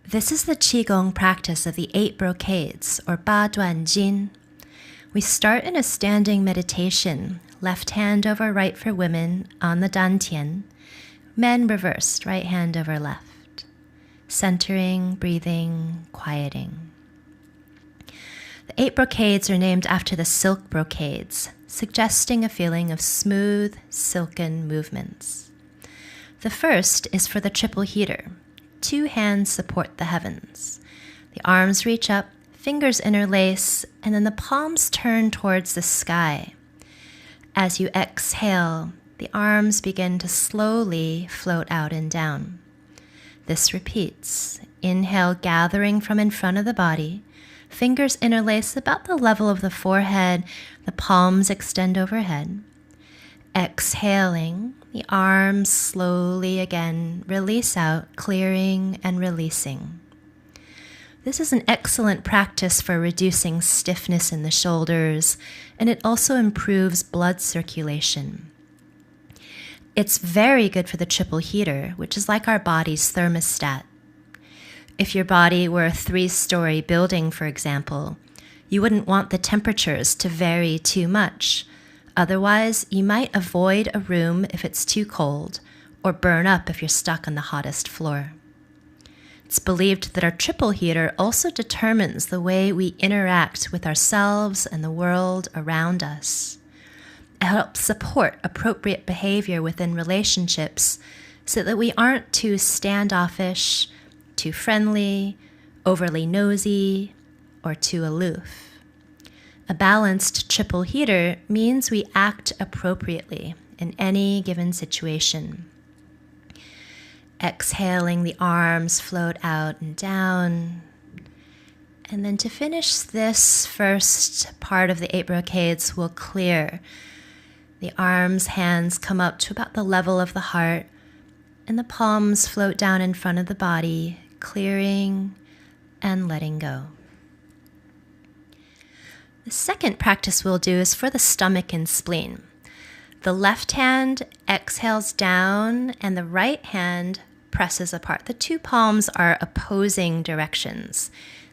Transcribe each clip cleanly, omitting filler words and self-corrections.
This is the Qigong practice of the 8 brocades, or 8段筋. We start in a standing meditation, left hand over right for women on the dantian, men reversed, right hand over left, centering, breathing, quieting. The 8 brocades are named after the silk brocades, suggesting a feeling of smooth, silken movements. The first is for the triple heater. 2 hands support the heavens. The arms reach up, fingers interlace, and then the palms turn towards the sky. As you exhale, the arms begin to slowly float out and down. This repeats. Inhale, gathering from in front of the body. Fingers interlace about the level of the forehead. The palms extend overhead. Exhaling, the arms slowly again release out, clearing and releasing. This is an excellent practice for reducing stiffness in the shoulders, and it also improves blood circulation. It's very good for the triple heater, which is like our body's thermostat. If your body were a 3-story building, for example, you wouldn't want the temperatures to vary too much. Otherwise, you might avoid a room if it's too cold, or burn up if you're stuck on the hottest floor. It's believed that our triple heater also determines the way we interact with ourselves and the world around us. It helps support appropriate behavior within relationships so that we aren't too standoffish, too friendly, overly nosy, or too aloof. A balanced triple heater means we act appropriately in any given situation. Exhaling, the arms float out and down. And then to finish this first part of the 8 brocades, we'll clear. The arms, hands come up to about the level of the heart, and the palms float down in front of the body, clearing and letting go. The second practice we'll do is for the stomach and spleen. The left hand exhales down and the right hand presses apart. The 2 palms are opposing directions.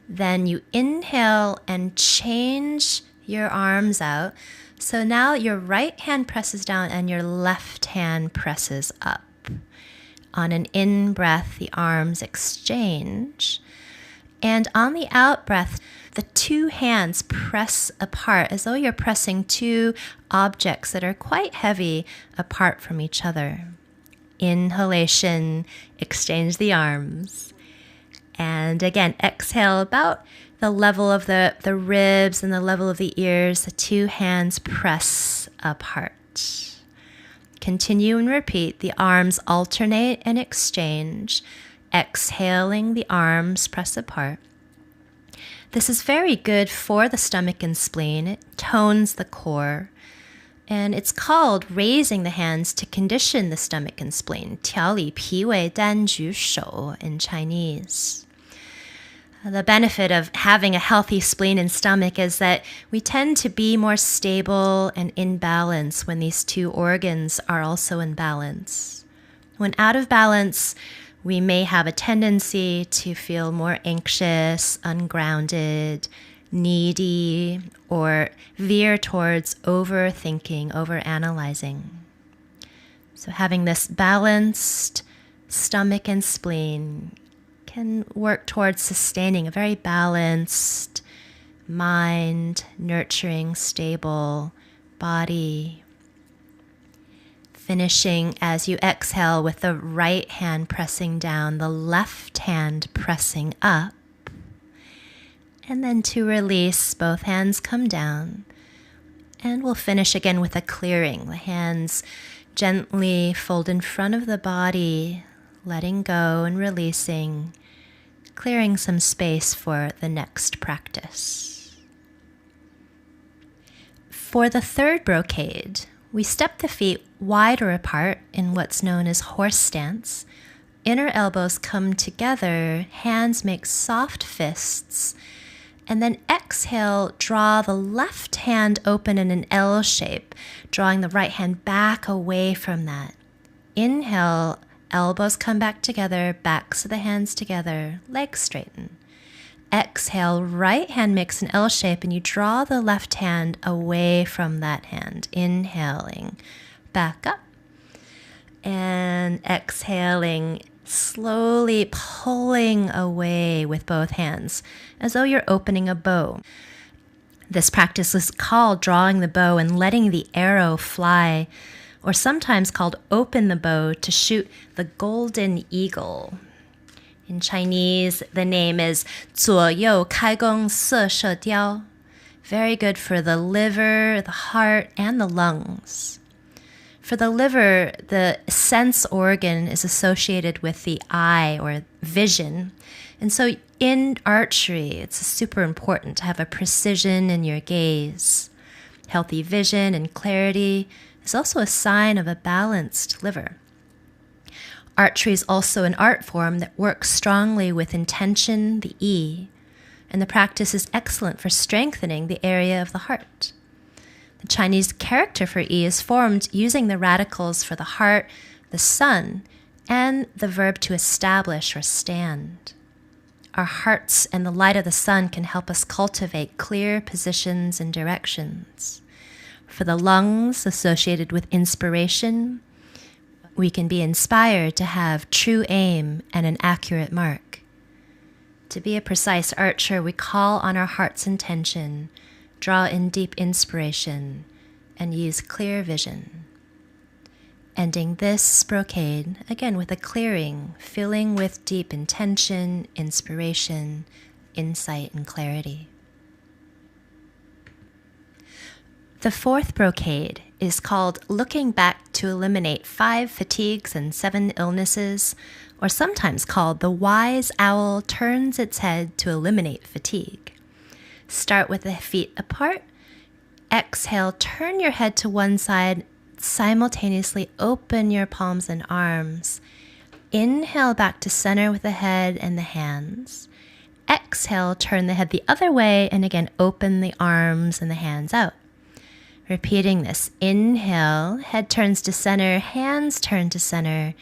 Then you inhale and change your arms out. So now your right hand presses down and your left hand presses up. On an in-breath, the arms exchange. And on the out-breath, the 2 hands press apart as though you're pressing 2 objects that are quite heavy apart from each other. Inhalation, exchange the arms. And again, exhale about the level of the ribs and the level of the ears. The 2 hands press apart. Continue and repeat. The arms alternate and exchange. Exhaling, the arms press apart. This is very good for the stomach and spleen. It tones the core. And it's called raising the hands to condition the stomach and spleen. 调理脾胃丹举手 in Chinese. The benefit of having a healthy spleen and stomach is that we tend to be more stable and in balance when these 2 organs are also in balance. When out of balance, we may have a tendency to feel more anxious, ungrounded, needy, or veer towards overthinking, overanalyzing. So having this balanced stomach and spleen can work towards sustaining a very balanced mind, nurturing, stable body. Finishing as you exhale with the right hand pressing down, the left hand pressing up. And then to release, both hands come down. And we'll finish again with a clearing. The hands gently fold in front of the body, letting go and releasing, clearing some space for the next practice. For the third brocade, we step the feet wider apart in what's known as horse stance. Inner elbows come together, hands make soft fists, and then exhale, draw the left hand open in an L shape, drawing the right hand back away from that. Inhale, elbows come back together, backs of the hands together, legs straighten. Exhale, right hand makes an L shape and you draw the left hand away from that hand. Inhaling, back up. And exhaling, slowly pulling away with both hands, as though you're opening a bow. This practice is called drawing the bow and letting the arrow fly, or sometimes called open the bow to shoot the golden eagle. In Chinese, the name is 左右开弓射射雕. Very good for the liver, the heart, and the lungs. For the liver, the sense organ is associated with the eye or vision. And so in archery, it's super important to have a precision in your gaze. Healthy vision and clarity is also a sign of a balanced liver. Archery is also an art form that works strongly with intention, the yi, and the practice is excellent for strengthening the area of the heart. The Chinese character for yi is formed using the radicals for the heart, the sun, and the verb to establish or stand. Our hearts and the light of the sun can help us cultivate clear positions and directions. For the lungs associated with inspiration, we can be inspired to have true aim and an accurate mark. To be a precise archer, we call on our heart's intention, draw in deep inspiration, and use clear vision. Ending this brocade, again with a clearing, filling with deep intention, inspiration, insight, and clarity. The fourth brocade is called Looking Back to Eliminate 5 Fatigues and 7 Illnesses, or sometimes called The Wise Owl Turns Its Head to Eliminate Fatigue. Start with the feet apart. Exhale, turn your head to one side. Simultaneously open your palms and arms. Inhale back to center with the head and the hands. Exhale, turn the head the other way, and again, open the arms and the hands out. Repeating this. Inhale, head turns to center, hands turn to center.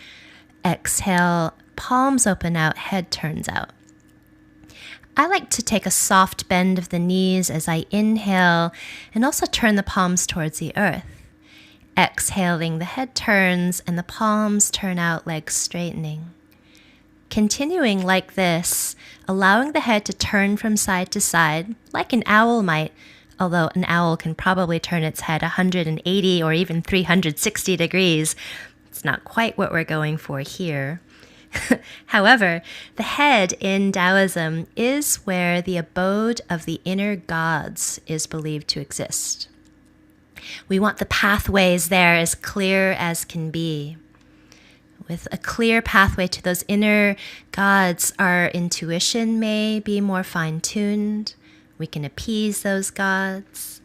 Exhale, palms open out, head turns out. I like to take a soft bend of the knees as I inhale and also turn the palms towards the earth. Exhaling, the head turns and the palms turn out, legs straightening. Continuing like this, allowing the head to turn from side to side, like an owl might, although an owl can probably turn its head 180 or even 360 degrees. It's not quite what we're going for here. However, the head in Taoism is where the abode of the inner gods is believed to exist. We want the pathways there as clear as can be. With a clear pathway to those inner gods, our intuition may be more fine-tuned. We can appease those gods.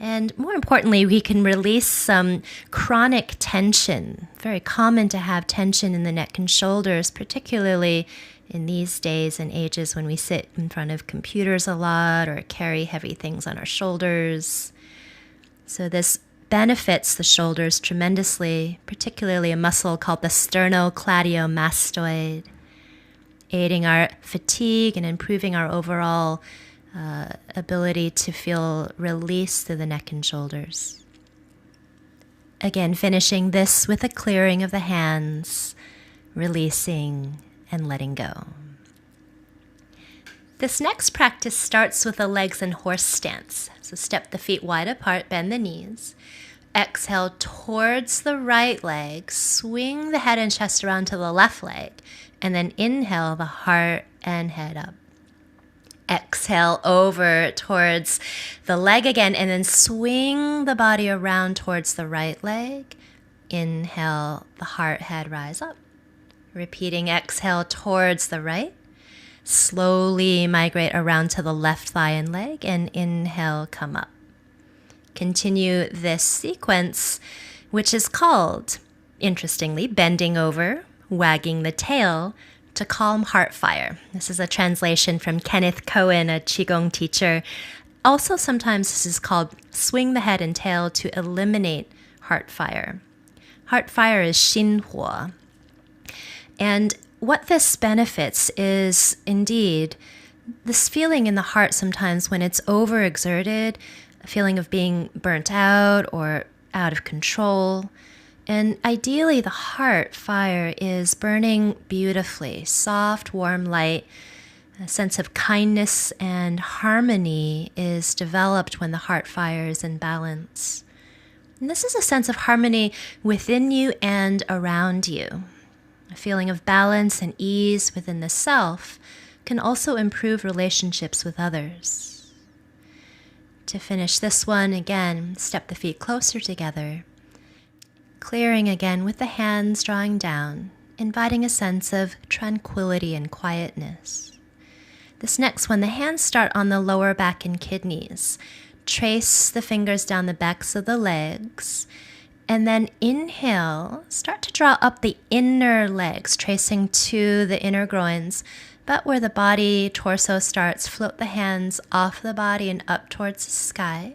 And more importantly, we can release some chronic tension. Very common to have tension in the neck and shoulders, particularly in these days and ages when we sit in front of computers a lot or carry heavy things on our shoulders. So this benefits the shoulders tremendously, particularly a muscle called the sternocleidomastoid, aiding our fatigue and improving our overall ability to feel release through the neck and shoulders. Again, finishing this with a clearing of the hands, releasing and letting go. This next practice starts with the legs in horse stance. So step the feet wide apart, bend the knees. Exhale towards the right leg, swing the head and chest around to the left leg, and then inhale the heart and head up. Exhale over towards the leg again, and then swing the body around towards the right leg. Inhale, the heart, head, rise up. Repeating, exhale towards the right. Slowly migrate around to the left thigh and leg, and inhale, come up. Continue this sequence, which is called, interestingly, bending over, wagging the tail, to calm heart fire. This is a translation from Kenneth Cohen, a Qigong teacher. Also, sometimes this is called swing the head and tail to eliminate heart fire. Heart fire is 心火. And what this benefits is indeed this feeling in the heart sometimes when it's overexerted, a feeling of being burnt out or out of control. And ideally, the heart fire is burning beautifully, soft, warm light. A sense of kindness and harmony is developed when the heart fire is in balance. And this is a sense of harmony within you and around you. A feeling of balance and ease within the self can also improve relationships with others. To finish this one, again, step the feet closer together, clearing again with the hands drawing down, inviting a sense of tranquility and quietness. This next one, the hands start on the lower back and kidneys. Trace the fingers down the backs of the legs, and then inhale, start to draw up the inner legs, tracing to the inner groins, but where the body, torso starts, float the hands off the body and up towards the sky.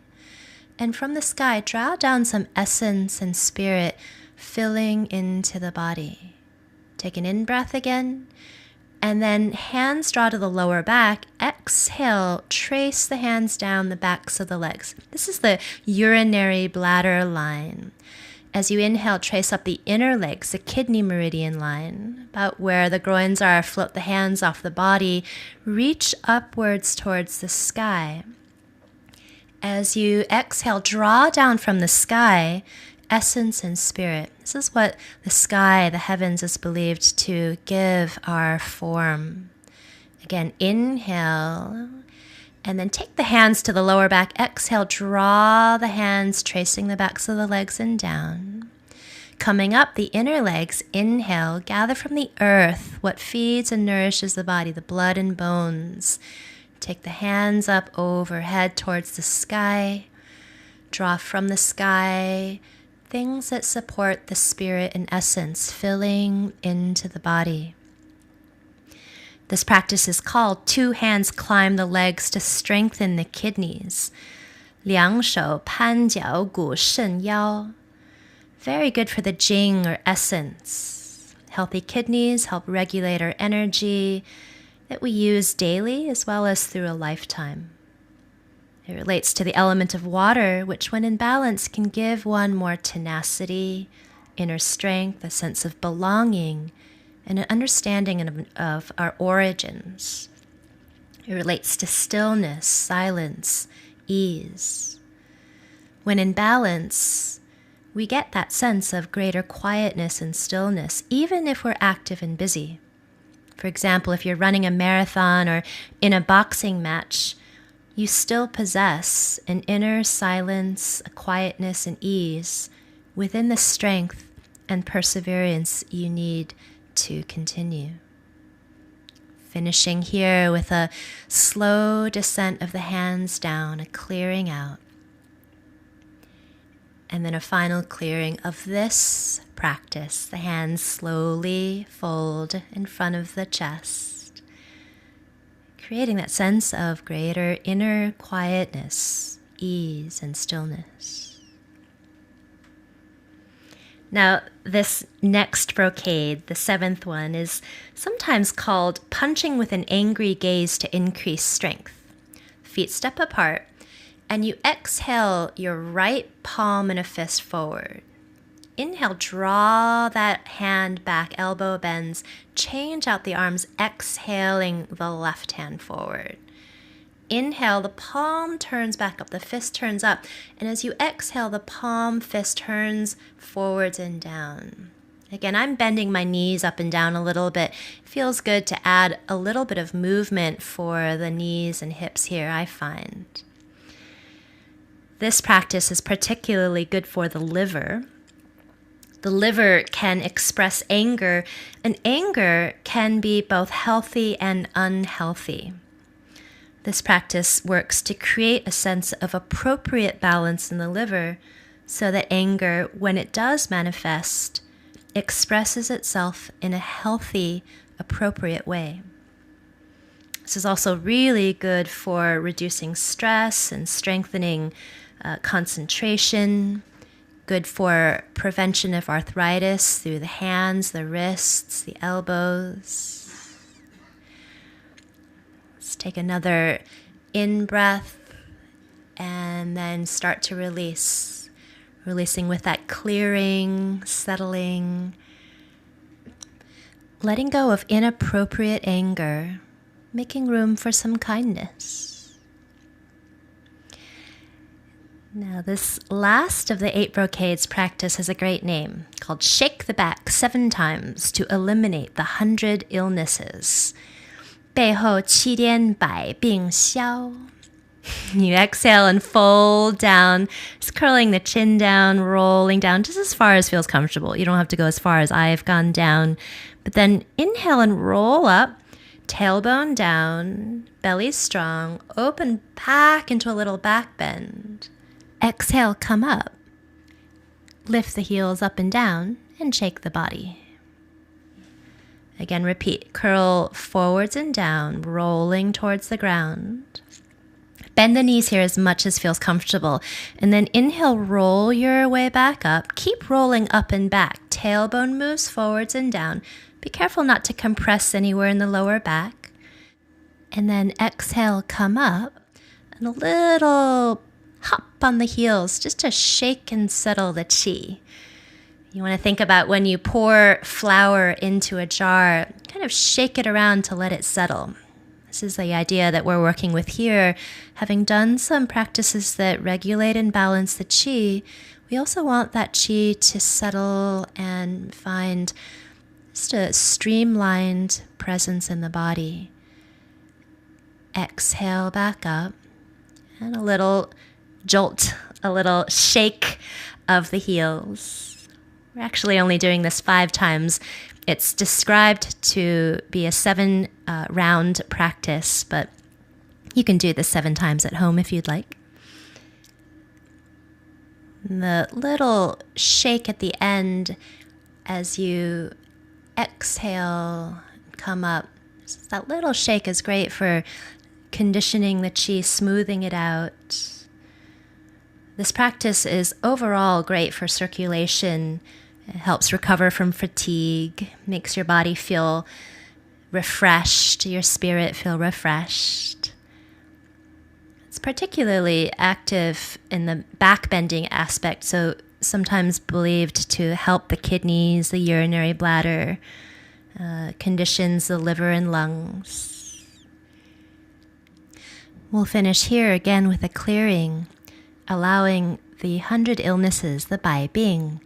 And from the sky, draw down some essence and spirit filling into the body. Take an in-breath again, and then hands draw to the lower back. Exhale, trace the hands down the backs of the legs. This is the urinary bladder line. As you inhale, trace up the inner legs, the kidney meridian line, about where the groins are. Float the hands off the body. Reach upwards towards the sky. As you exhale, draw down from the sky essence and spirit. This is what the sky, the heavens, is believed to give our form. Again, inhale, and then take the hands to the lower back. Exhale, draw the hands, tracing the backs of the legs and down. Coming up, the inner legs, inhale, gather from the earth what feeds and nourishes the body, the blood and bones. Take the hands up overhead towards the sky. Draw from the sky things that support the spirit and essence filling into the body. This practice is called two hands climb the legs to strengthen the kidneys. 两手攀脚骨肾腰. Very good for the jing or essence. Healthy kidneys help regulate our energy that we use daily as well as through a lifetime. It relates to the element of water, which when in balance can give one more tenacity, inner strength, a sense of belonging, and an understanding of our origins. It relates to stillness, silence, ease. When in balance, we get that sense of greater quietness and stillness, even if we're active and busy. For example, if you're running a marathon or in a boxing match, you still possess an inner silence, a quietness and ease within the strength and perseverance you need to continue. Finishing here with a slow descent of the hands down, a clearing out. And then a final clearing of this practice. The hands slowly fold in front of the chest, creating that sense of greater inner quietness, ease, and stillness. Now, this next brocade, the seventh one, is sometimes called punching with an angry gaze to increase strength. Feet step apart, and you exhale your right palm in a fist forward. Inhale, draw that hand back, elbow bends, change out the arms, exhaling the left hand forward. Inhale, the palm turns back up, the fist turns up, and as you exhale, the palm fist turns forwards and down. Again, I'm bending my knees up and down a little bit. It feels good to add a little bit of movement for the knees and hips here, I find. This practice is particularly good for the liver. The liver can express anger, and anger can be both healthy and unhealthy. This practice works to create a sense of appropriate balance in the liver so that anger, when it does manifest, expresses itself in a healthy, appropriate way. This is also really good for reducing stress and strengthening concentration, good for prevention of arthritis through the hands, the wrists, the elbows. Let's take another in-breath and then start to release. Releasing with that clearing, settling, letting go of inappropriate anger, making room for some kindness. Now, this last of the 8 brocades practice has a great name called Shake the Back 7 times to eliminate the 100 illnesses. 背后7点百病消. You exhale and fold down, just curling the chin down, rolling down just as far as feels comfortable. You don't have to go as far as I've gone down. But then inhale and roll up, tailbone down, belly strong, open back into a little back bend. Exhale, come up. Lift the heels up and down and shake the body. Again, repeat. Curl forwards and down, rolling towards the ground. Bend the knees here as much as feels comfortable. And then inhale, roll your way back up. Keep rolling up and back. Tailbone moves forwards and down. Be careful not to compress anywhere in the lower back. And then exhale, come up. And a little hop on the heels just to shake and settle the chi. You want to think about when you pour flour into a jar, kind of shake it around to let it settle. This is the idea that we're working with here. Having done some practices that regulate and balance the chi, we also want that chi to settle and find just a streamlined presence in the body. Exhale back up and a little jolt, a little shake of the heels. We're actually only doing this 5 times. It's described to be a 7-round practice, but you can do this 7 times at home if you'd like. And the little shake at the end as you exhale, come up. That little shake is great for conditioning the chi, smoothing it out. This practice is overall great for circulation. It helps recover from fatigue, makes your body feel refreshed, your spirit feel refreshed. It's particularly active in the back bending aspect, so sometimes believed to help the kidneys, the urinary bladder, conditions the liver and lungs. We'll finish here again with a clearing, allowing the 100 illnesses, the 百病,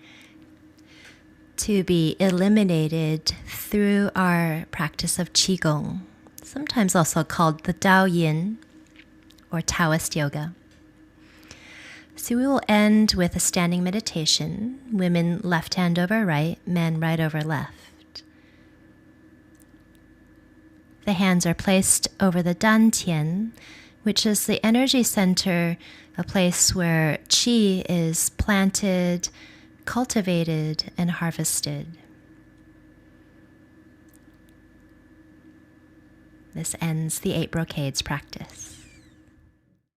to be eliminated through our practice of Qigong, sometimes also called the Tao Yin or Taoist yoga. So we will end with a standing meditation, women left hand over right, men right over left. The hands are placed over the dantian, which is the energy center, a place where qi is planted, cultivated, and harvested. This ends the 8 brocades practice.